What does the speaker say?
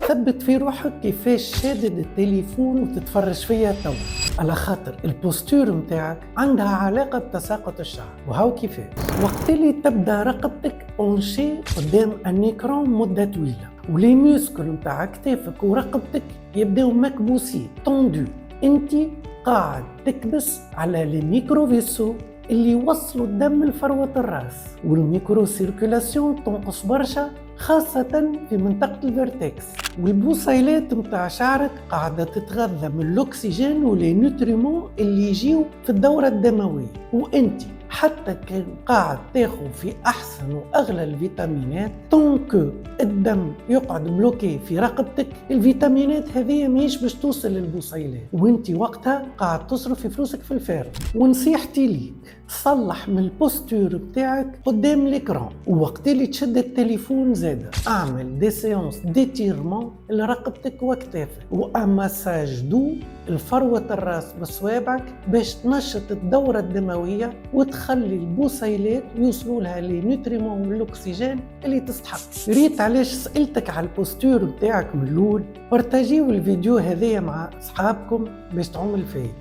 ثبت في روحك كيفاش شادد التليفون وتتفرج فيا توا، على خاطر البوستور متاعك عندها علاقة بتساقط الشعر. وهاو كيفاش وقت اللي تبدا رقبتك اونشي قدام النيكرون مدة طويلة، ولي ميوسكل متاع كتافك ورقبتك يبداو مكبوسين توندو، انت قاعد تكبس على لي ميكرو فيسو اللي يوصلوا الدم لفروة الراس، والميكرو سيركولاسيون تنقص برشا خاصة في منطقة الفيرتكس، والبوصيلات متاع شعرك قاعدة تتغذى من الأكسجين ولي نوتريمون اللي يجيو في الدورة الدموية، وانت حتى كان قاعد تاخذ في احسن واغلى الفيتامينات طونك الدم يقعد بلوكي في رقبتك، الفيتامينات هذه ماهيش باش توصل للبصيلات، وانت وقتها قاعد تصرف في فلوسك في الفارغ. ونصيحتي ليك صلح من البوستور بتاعك قدام الاكران، ووقت اللي تشد التليفون زاد اعمل دي سيونس ديتيرمون لرقبتك وكتافك، وامساج دو الفروة الراس بصوابعك باش تنشط الدورة الدموية وتخلي البصيلات يوصلوا لها لي نوتريمون والاكسجين اللي تستحق. ريت علاش سألتك على البوستور بتاعك من الاول، بارتاجيو الفيديو هذايا مع اصحابكم باش تعمل فايدة.